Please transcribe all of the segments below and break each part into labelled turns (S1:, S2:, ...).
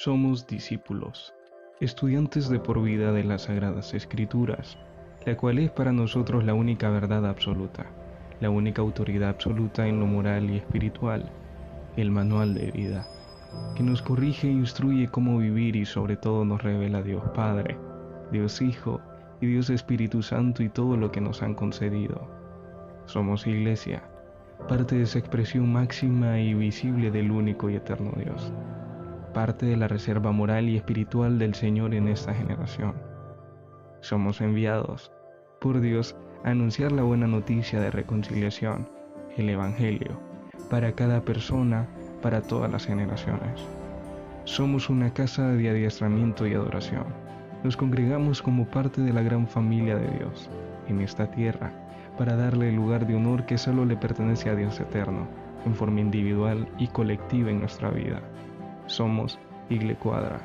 S1: Somos discípulos, estudiantes de por vida de las Sagradas Escrituras, la cual es para nosotros la única verdad absoluta, la única autoridad absoluta en lo moral y espiritual, el manual de vida, que nos corrige e instruye cómo vivir y sobre todo nos revela Dios Padre, Dios Hijo y Dios Espíritu Santo y todo lo que nos han concedido. Somos Iglesia, parte de esa expresión máxima y visible del único y eterno Dios, parte de la reserva moral y espiritual del Señor en esta generación. Somos enviados por Dios a anunciar la buena noticia de reconciliación, el Evangelio, para cada persona, para todas las generaciones. Somos una casa de adiestramiento y adoración. Nos congregamos como parte de la gran familia de Dios en esta tierra, para darle el lugar de honor que solo le pertenece a Dios eterno, en forma individual y colectiva en nuestra vida. Somos Igle Cuadra.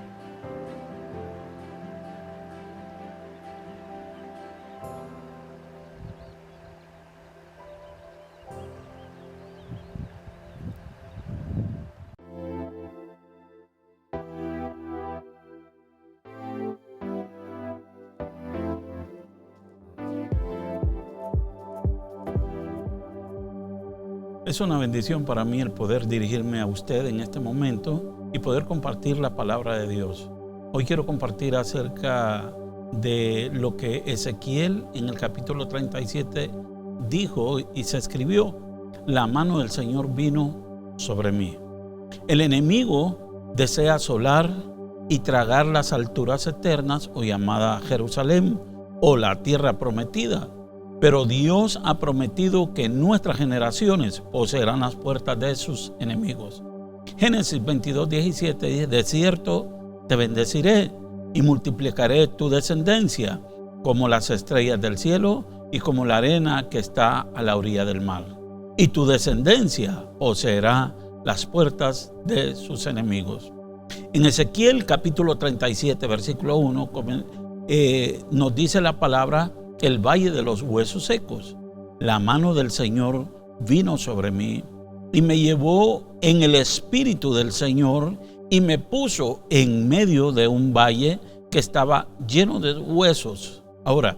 S2: Es una bendición para mí el poder dirigirme a usted en este momento y poder compartir la palabra de Dios. Hoy quiero compartir acerca de lo que Ezequiel en el capítulo 37 dijo y se escribió: la mano del Señor vino sobre mí. El enemigo desea asolar y tragar las alturas eternas, o llamada Jerusalén, o la tierra prometida. Pero Dios ha prometido que nuestras generaciones poseerán las puertas de sus enemigos. Génesis 22:17 dice: de cierto te bendeciré y multiplicaré tu descendencia como las estrellas del cielo y como la arena que está a la orilla del mar. Y tu descendencia poseerá las puertas de sus enemigos. En Ezequiel capítulo 37 versículo 1 nos dice la palabra: el valle de los huesos secos. La mano del Señor vino sobre mí y me llevó en el espíritu del Señor y me puso en medio de un valle que estaba lleno de huesos. Ahora,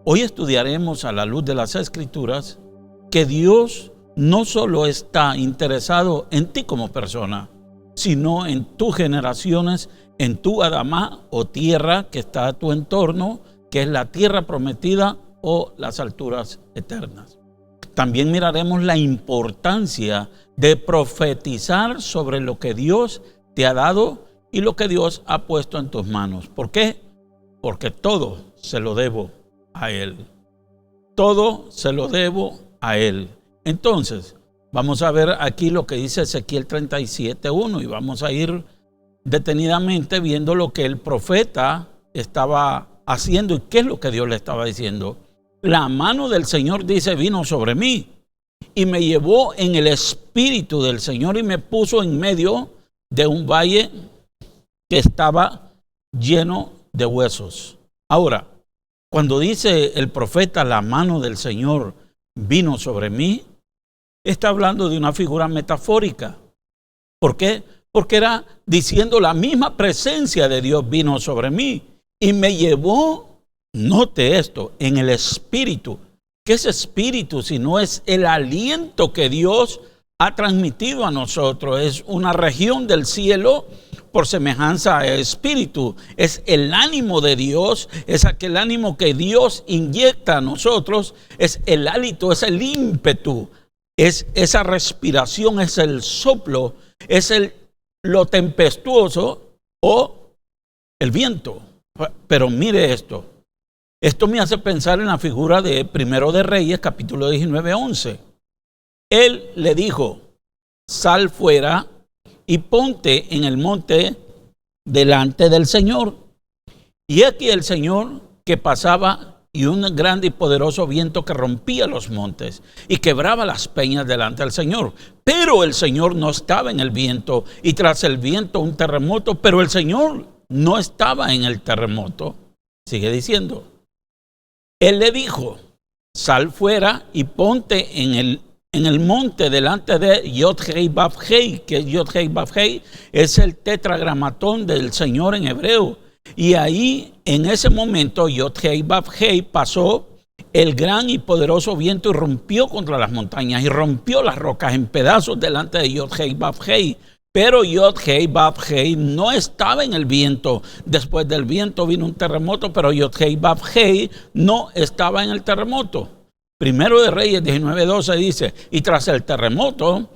S2: hoy estudiaremos a la luz de las Escrituras que Dios no solo está interesado en ti como persona, sino en tus generaciones, en tu Adamá o tierra que está a tu entorno, que es la tierra prometida o las alturas eternas. También miraremos la importancia de profetizar sobre lo que Dios te ha dado y lo que Dios ha puesto en tus manos. ¿Por qué? Porque todo se lo debo a Él. Todo se lo debo a Él. Entonces, vamos a ver aquí lo que dice Ezequiel 37:1 y vamos a ir detenidamente viendo lo que el profeta estaba haciendo y qué es lo que Dios le estaba diciendo. La mano del Señor, dice, vino sobre mí y me llevó en el espíritu del Señor y me puso en medio de un valle que estaba lleno de huesos. Ahora, cuando dice el profeta la mano del Señor vino sobre mí, está hablando de una figura metafórica. ¿Por qué? Porque era diciendo la misma presencia de Dios vino sobre mí. Y me llevó, note esto, en el espíritu. ¿Qué es espíritu? Si no es el aliento que Dios ha transmitido a nosotros. Es una región del cielo por semejanza a espíritu. Es el ánimo de Dios, es aquel ánimo que Dios inyecta a nosotros. Es el hálito, es el ímpetu, es esa respiración, es el soplo, es lo tempestuoso o el viento. Pero mire esto me hace pensar en la figura de Primero de Reyes, capítulo 19:11. Él le dijo: sal fuera y ponte en el monte delante del Señor. Y aquí el Señor que pasaba y un grande y poderoso viento que rompía los montes y quebraba las peñas delante del Señor. Pero el Señor no estaba en el viento y tras el viento un terremoto, pero el Señor no estaba en el terremoto. Sigue diciendo. Él le dijo: sal fuera y ponte en en el monte delante de Yod-Hei Vav-Hei, que Yod-Hei Vav-Hei es el tetragramatón del Señor en hebreo. Y ahí, en ese momento, Yod-Hei Vav-Hei pasó el gran y poderoso viento y rompió contra las montañas y rompió las rocas en pedazos delante de Yod-Hei Vav-Hei. Pero Yod-Hei Vav-Hei no estaba en el viento. Después del viento vino un terremoto, pero Yod-Hei Vav-Hei no estaba en el terremoto. Primero de Reyes 19:12 dice, y tras el terremoto,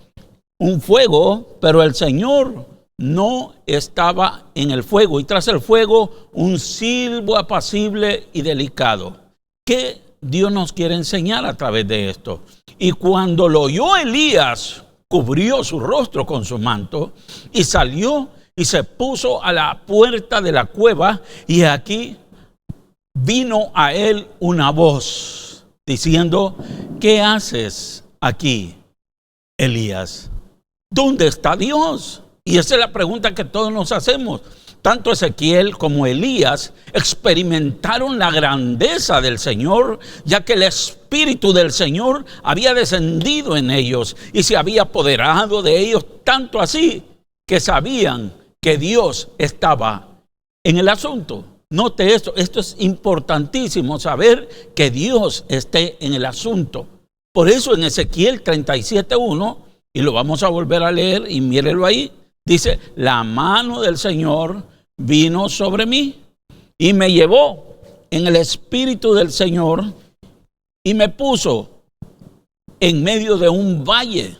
S2: un fuego, pero el Señor no estaba en el fuego. Y tras el fuego, un silbo apacible y delicado. ¿Qué Dios nos quiere enseñar a través de esto? Y cuando lo oyó Elías, cubrió su rostro con su manto y salió y se puso a la puerta de la cueva, y aquí vino a él una voz diciendo, ¿qué haces aquí, Elías? ¿Dónde está Dios? Y esa es la pregunta que todos nos hacemos. Tanto Ezequiel como Elías experimentaron la grandeza del Señor, ya que el Espíritu del Señor había descendido en ellos y se había apoderado de ellos, tanto así que sabían que Dios estaba en el asunto. Note esto es importantísimo, saber que Dios esté en el asunto. Por eso en Ezequiel 37:1, y lo vamos a volver a leer y mírelo ahí, dice, la mano del Señor vino sobre mí y me llevó en el Espíritu del Señor y me puso en medio de un valle.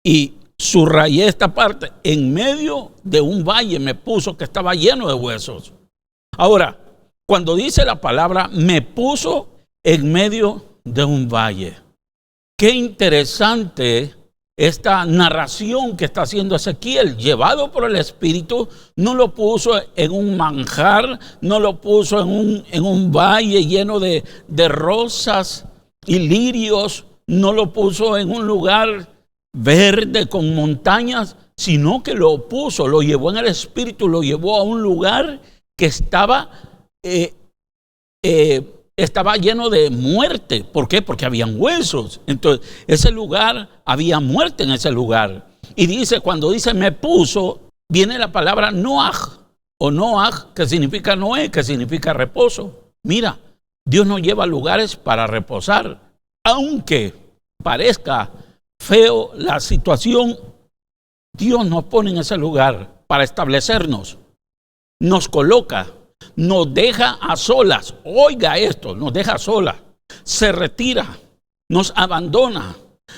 S2: Y subrayé esta parte, en medio de un valle me puso que estaba lleno de huesos. Ahora, cuando dice la palabra, me puso en medio de un valle. Qué interesante esta narración que está haciendo Ezequiel, llevado por el Espíritu. No lo puso en un manjar, no lo puso en un valle lleno de rosas y lirios, no lo puso en un lugar verde con montañas, sino que lo puso, lo llevó en el Espíritu, lo llevó a un lugar que estaba lleno de muerte. ¿Por qué? Porque habían huesos. Entonces, ese lugar, había muerte en ese lugar. Y dice, cuando dice me puso, viene la palabra Noaj, o Noaj, que significa Noé, que significa reposo. Mira, Dios nos lleva a lugares para reposar. Aunque parezca feo la situación, Dios nos pone en ese lugar para establecernos. Nos coloca, nos deja a solas. Oiga esto, nos deja a solas. Se retira, nos abandona,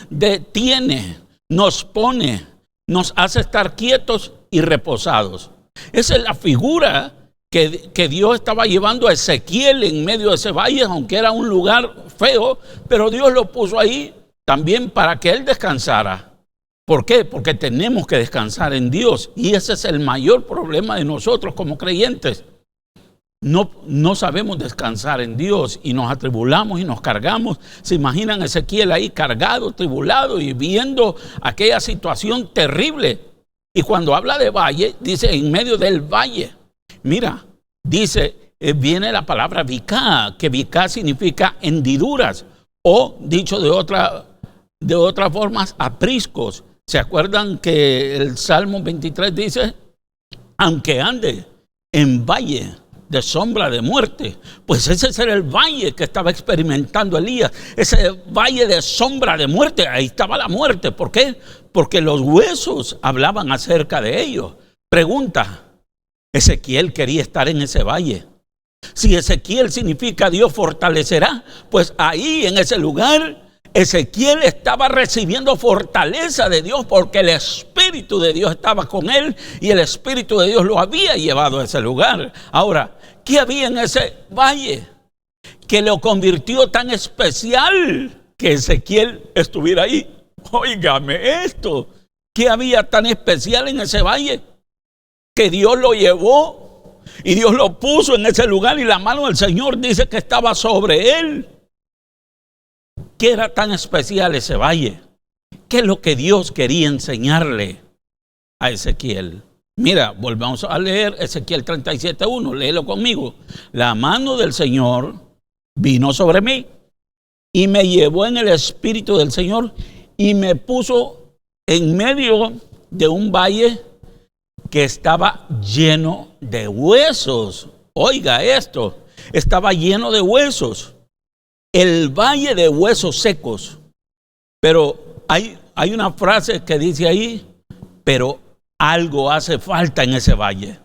S2: detiene, nos pone, nos hace estar quietos y reposados. Esa es la figura que Dios estaba llevando a Ezequiel en medio de ese valle, aunque era un lugar feo, pero Dios lo puso ahí también para que él descansara. ¿Por qué? Porque tenemos que descansar en Dios, y ese es el mayor problema de nosotros como creyentes. No sabemos descansar en Dios y nos atribulamos y nos cargamos. Se imaginan a Ezequiel ahí cargado, tribulado y viendo aquella situación terrible. Y cuando habla de valle, dice en medio del valle. Mira, dice, viene la palabra vicá, que vicá significa hendiduras, o dicho de otras formas, apriscos. ¿Se acuerdan que el Salmo 23 dice, aunque ande en valle de sombra de muerte? Pues ese era el valle que estaba experimentando Elías, ese valle de sombra de muerte. Ahí estaba la muerte. ¿Por qué? Porque los huesos hablaban acerca de ellos. Pregunta, ¿Ezequiel quería estar en ese valle? Si Ezequiel significa Dios fortalecerá, pues ahí en ese lugar Ezequiel estaba recibiendo fortaleza de Dios, porque el Espíritu de Dios estaba con él y el Espíritu de Dios lo había llevado a ese lugar. Ahora, ¿qué había en ese valle que lo convirtió tan especial que Ezequiel estuviera ahí? Óigame esto, ¿qué había tan especial en ese valle que Dios lo llevó y Dios lo puso en ese lugar, y la mano del Señor dice que estaba sobre él? ¿Qué era tan especial ese valle? ¿Qué es lo que Dios quería enseñarle a Ezequiel? Mira, volvamos a leer Ezequiel 37:1, léelo conmigo. La mano del Señor vino sobre mí y me llevó en el Espíritu del Señor y me puso en medio de un valle que estaba lleno de huesos. Oiga esto, estaba lleno de huesos. El valle de huesos secos. Pero hay una frase que dice ahí, pero algo hace falta en ese valle.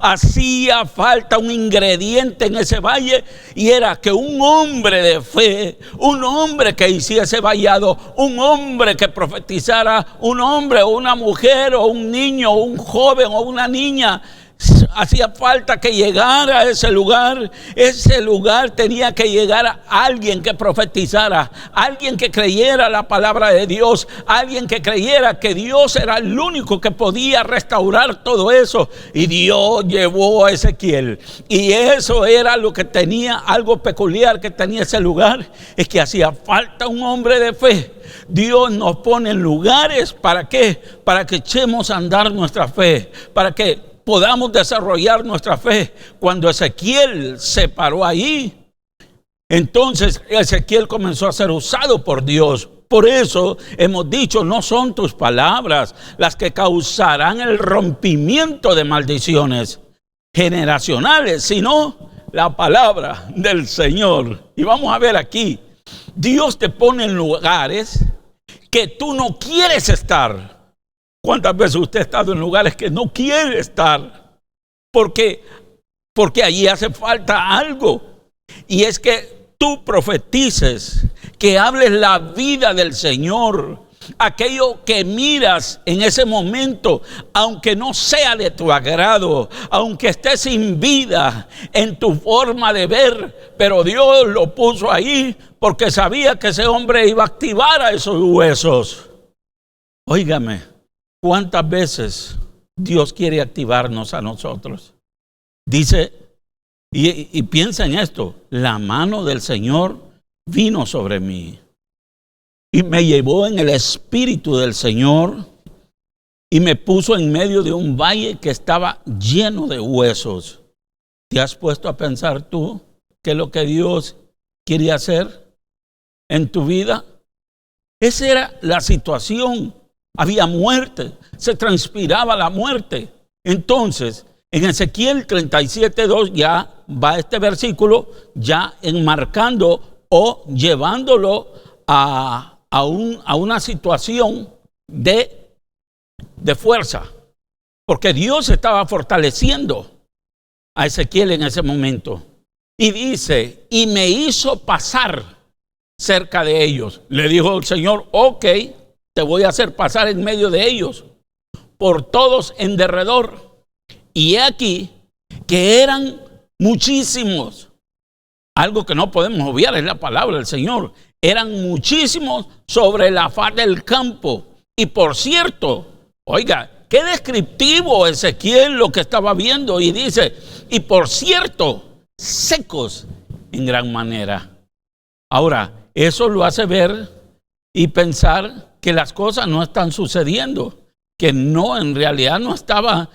S2: Hacía falta un ingrediente en ese valle, y era que un hombre de fe, un hombre que hiciese vallado, un hombre que profetizara, un hombre o una mujer o un niño o un joven o una niña, hacía falta que llegara a ese lugar. Ese lugar tenía que llegar a alguien que profetizara, alguien que creyera la palabra de Dios, alguien que creyera que Dios era el único que podía restaurar todo eso. Y Dios llevó a Ezequiel, y eso era lo que tenía, algo peculiar que tenía ese lugar, es que hacía falta un hombre de fe. Dios nos pone en lugares, ¿para qué? Para que echemos a andar nuestra fe, para que podamos desarrollar nuestra fe. Cuando Ezequiel se paró ahí, entonces Ezequiel comenzó a ser usado por Dios. Por eso hemos dicho, no son tus palabras las que causarán el rompimiento de maldiciones generacionales, sino la palabra del Señor. Y vamos a ver aquí, Dios te pone en lugares que tú no quieres estar. ¿Cuántas veces usted ha estado en lugares que no quiere estar? Porque allí hace falta algo. Y es que tú profetices, que hables la vida del Señor. Aquello que miras en ese momento, aunque no sea de tu agrado, aunque estés sin vida en tu forma de ver, pero Dios lo puso ahí porque sabía que ese hombre iba a activar a esos huesos. Óigame. ¿Cuántas veces Dios quiere activarnos a nosotros? Dice, y piensa en esto, la mano del Señor vino sobre mí y me llevó en el espíritu del Señor y me puso en medio de un valle que estaba lleno de huesos. ¿Te has puesto a pensar tú qué es lo que Dios quiere hacer en tu vida? Esa era la situación. Había muerte, se transpiraba la muerte. Entonces, en Ezequiel 37:2 ya va este versículo, ya enmarcando o llevándolo a una situación de fuerza. Porque Dios estaba fortaleciendo a Ezequiel en ese momento. Y dice, y me hizo pasar cerca de ellos. Le dijo el Señor, ok, te voy a hacer pasar en medio de ellos, por todos en derredor. Y he aquí que eran muchísimos. Algo que no podemos obviar es la palabra del Señor. Eran muchísimos sobre la faz del campo. Y por cierto, oiga, qué descriptivo Ezequiel lo que estaba viendo. Y dice, y por cierto, secos en gran manera. Ahora, eso lo hace ver y pensar que las cosas no están sucediendo, que no, en realidad no estaba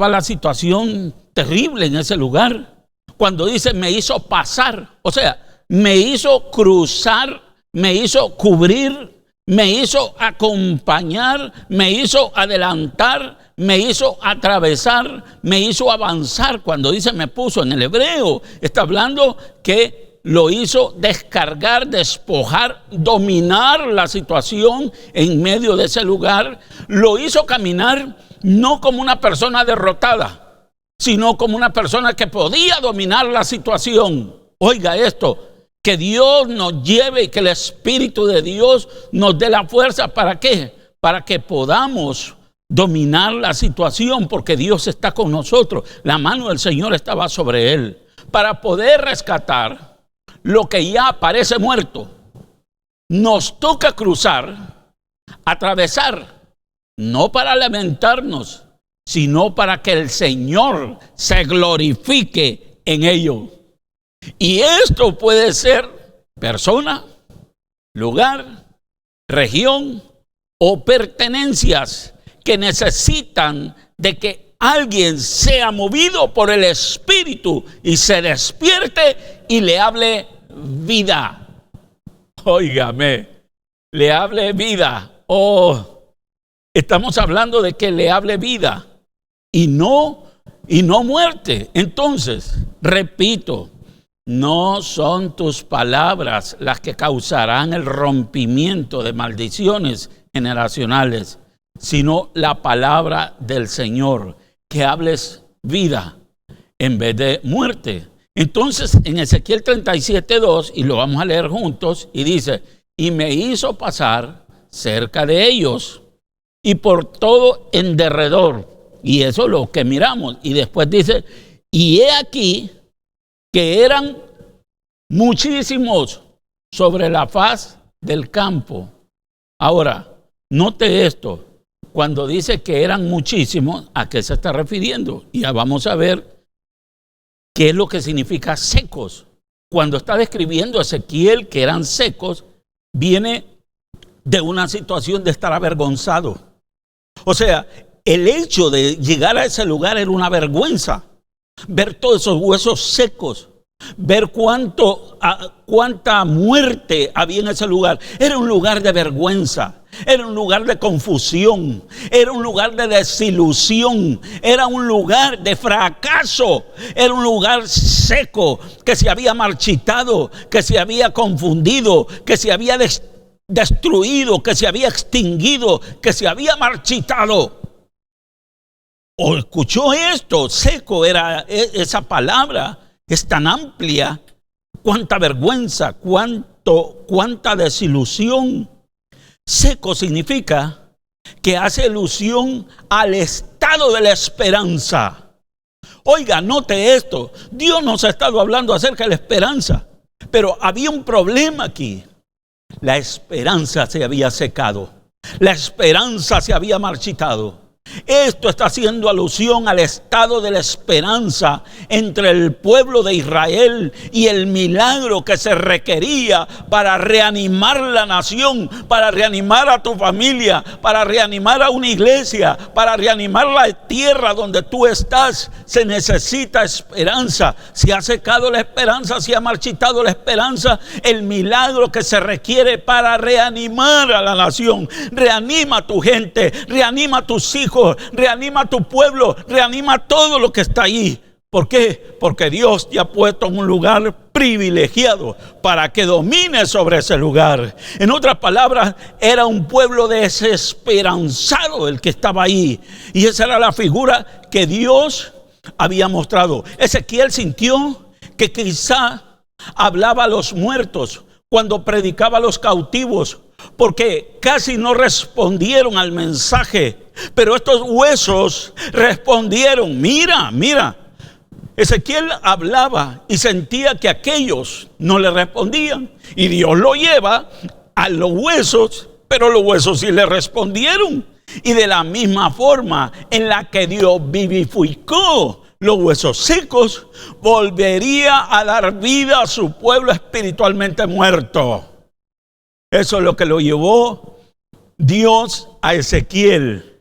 S2: la situación terrible en ese lugar. Cuando dice me hizo pasar, o sea, me hizo cruzar, me hizo cubrir, me hizo acompañar, me hizo adelantar, me hizo atravesar, me hizo avanzar. Cuando dice me puso en el hebreo, está hablando que lo hizo descargar, despojar, dominar la situación en medio de ese lugar. Lo hizo caminar no como una persona derrotada, sino como una persona que podía dominar la situación. Oiga esto, que Dios nos lleve y que el Espíritu de Dios nos dé la fuerza. ¿Para qué? Para que podamos dominar la situación, porque Dios está con nosotros. La mano del Señor estaba sobre él para poder rescatar lo que ya parece muerto. Nos toca cruzar, atravesar, no para lamentarnos, sino para que el Señor se glorifique en ello. Y esto puede ser persona, lugar, región o pertenencias que necesitan de que alguien sea movido por el Espíritu y se despierte y le hable vida. Óigame, le hable vida. Estamos hablando de que le hable vida y no muerte. Entonces, repito, no son tus palabras las que causarán el rompimiento de maldiciones generacionales, sino la palabra del Señor, que hables vida en vez de muerte. Entonces, en Ezequiel 37:2, y lo vamos a leer juntos, y dice, y me hizo pasar cerca de ellos y por todo en derredor. Y eso es lo que miramos. Y después dice, y he aquí que eran muchísimos sobre la faz del campo. Ahora, note esto. Cuando dice que eran muchísimos, ¿a qué se está refiriendo? Y ya vamos a ver qué es lo que significa secos. Cuando está describiendo a Ezequiel que eran secos, viene de una situación de estar avergonzado. O sea, el hecho de llegar a ese lugar era una vergüenza. Ver todos esos huesos secos, ver cuánta muerte había en ese lugar. Era un lugar de vergüenza. Era un lugar de confusión, era un lugar de desilusión, era un lugar de fracaso, era un lugar seco que se había marchitado, que se había confundido, que se había destruido, que se había extinguido, que se había marchitado. ¿O escuchó esto? Seco era esa palabra, es tan amplia. Cuánta vergüenza, cuánta desilusión. Seco significa que hace alusión al estado de la esperanza. Oiga, note esto. Dios nos ha estado hablando acerca de la esperanza, pero había un problema aquí. La esperanza se había secado. La esperanza se había marchitado. Esto está haciendo alusión al estado de la esperanza entre el pueblo de Israel y el milagro que se requería para reanimar la nación, para reanimar a tu familia, para reanimar a una iglesia, para reanimar la tierra donde tú estás. Se necesita esperanza. Se ha secado la esperanza, se ha marchitado la esperanza. El milagro que se requiere para reanimar a la nación. Reanima a tu gente, reanima a tus hijos, reanima a tu pueblo, reanima todo lo que está ahí. ¿Por qué? Porque Dios te ha puesto en un lugar privilegiado para que domine sobre ese lugar. En otras palabras, era un pueblo desesperanzado el que estaba ahí. Y esa era la figura que Dios había mostrado. Ezequiel sintió que quizá hablaba a los muertos cuando predicaba a los cautivos, porque casi no respondieron al mensaje. Pero estos huesos respondieron. Mira. Ezequiel hablaba y sentía que aquellos no le respondían. Y Dios lo lleva a los huesos, pero los huesos sí le respondieron. Y de la misma forma en la que Dios vivificó los huesos secos, volvería a dar vida a su pueblo espiritualmente muerto. Eso es lo que lo llevó Dios a Ezequiel.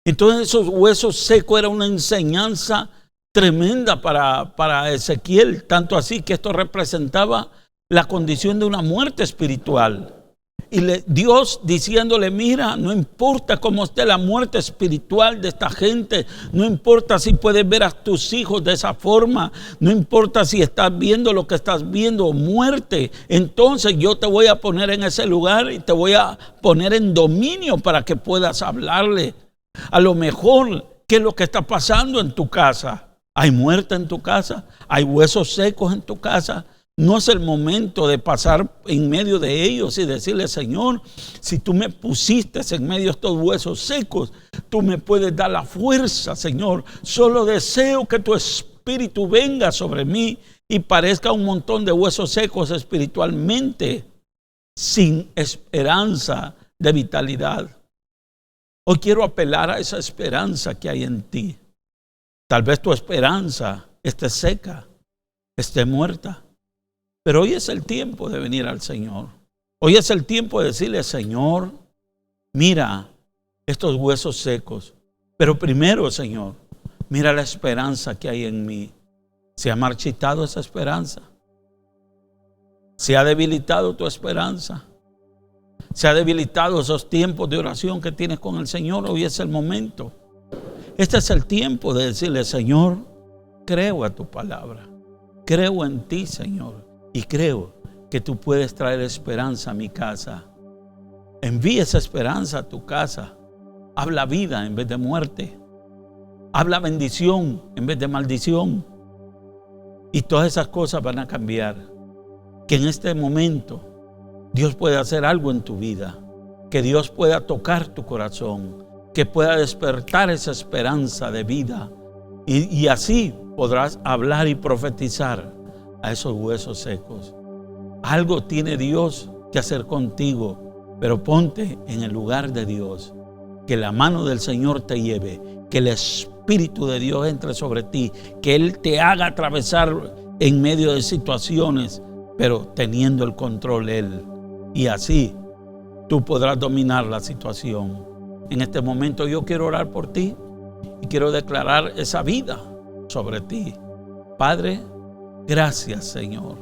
S2: Entonces esos huesos secos era una enseñanza tremenda para Ezequiel, tanto así que esto representaba la condición de una muerte espiritual. Y Dios diciéndole, mira, no importa cómo esté la muerte espiritual de esta gente, no importa si puedes ver a tus hijos de esa forma, no importa si estás viendo lo que estás viendo, muerte, entonces yo te voy a poner en ese lugar y te voy a poner en dominio para que puedas hablarle. A lo mejor, ¿qué es lo que está pasando en tu casa? ¿Hay muerte en tu casa? ¿Hay huesos secos en tu casa? No es el momento de pasar en medio de ellos y decirle, Señor, si tú me pusiste en medio de estos huesos secos, tú me puedes dar la fuerza, Señor. Solo deseo que tu espíritu venga sobre mí y parezca un montón de huesos secos espiritualmente, sin esperanza de vitalidad. Hoy quiero apelar a esa esperanza que hay en ti. Tal vez tu esperanza esté seca, esté muerta. Pero hoy es el tiempo de venir al Señor. Hoy es el tiempo de decirle, Señor, mira estos huesos secos. Pero primero, Señor, mira la esperanza que hay en mí. ¿Se ha marchitado esa esperanza? ¿Se ha debilitado tu esperanza? se ha debilitado esos tiempos de oración que tienes con el Señor, hoy es el momento. Este es el tiempo de decirle: Señor, creo a tu palabra, creo en ti, Señor, y creo que tú puedes traer esperanza a mi casa. Envía esa esperanza a tu casa. Habla vida en vez de muerte. Habla bendición en vez de maldición. Y todas esas cosas van a cambiar. Que en este momento Dios pueda hacer algo en tu vida. Que Dios pueda tocar tu corazón. Que pueda despertar esa esperanza de vida. Y así podrás hablar y profetizar a esos huesos secos. Algo tiene Dios que hacer contigo, pero ponte en el lugar de Dios. Que la mano del Señor te lleve, que el Espíritu de Dios entre sobre ti, que Él te haga atravesar en medio de situaciones, pero teniendo el control Él. Y así tú podrás dominar la situación. En este momento yo quiero orar por ti y quiero declarar esa vida sobre ti. Padre, gracias, Señor.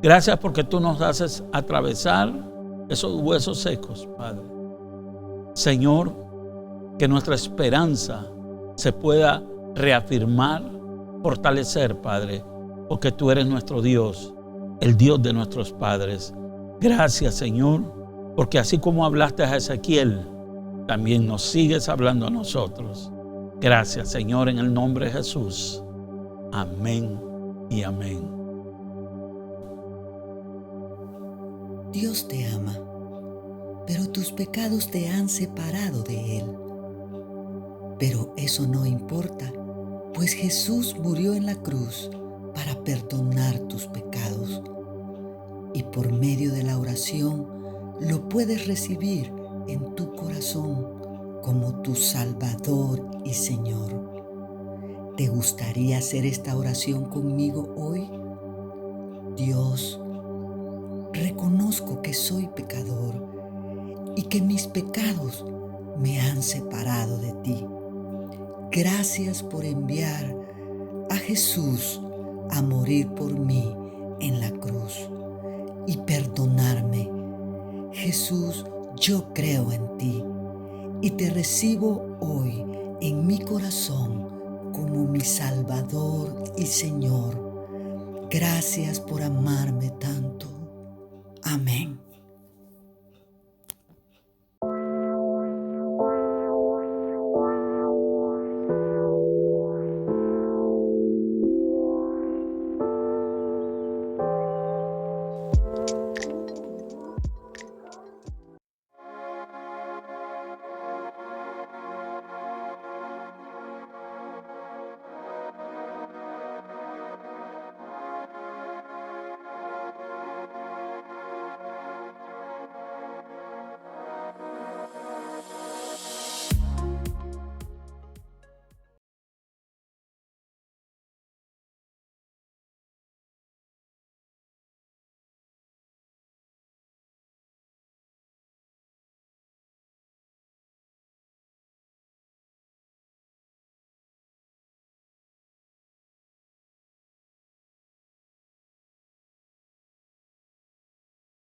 S2: Gracias porque tú nos haces atravesar esos huesos secos, Padre. Señor, que nuestra esperanza se pueda reafirmar, fortalecer, Padre, porque tú eres nuestro Dios, el Dios de nuestros padres. Gracias, Señor, porque así como hablaste a Ezequiel, también nos sigues hablando a nosotros. Gracias, Señor, en el nombre de Jesús. Amén y amén.
S3: Dios te ama, pero tus pecados te han separado de Él. Pero eso no importa, pues Jesús murió en la cruz para perdonar tus pecados. Y por medio de la oración lo puedes recibir en tu corazón como tu Salvador y Señor. ¿Te gustaría hacer esta oración conmigo hoy? Dios, reconozco que soy pecador y que mis pecados me han separado de ti. Gracias por enviar a Jesús a morir por mí en la cruz y perdonarme. Jesús, yo creo en ti y te recibo hoy en mi corazón como mi Salvador y Señor. Gracias por amarme tanto. Amén.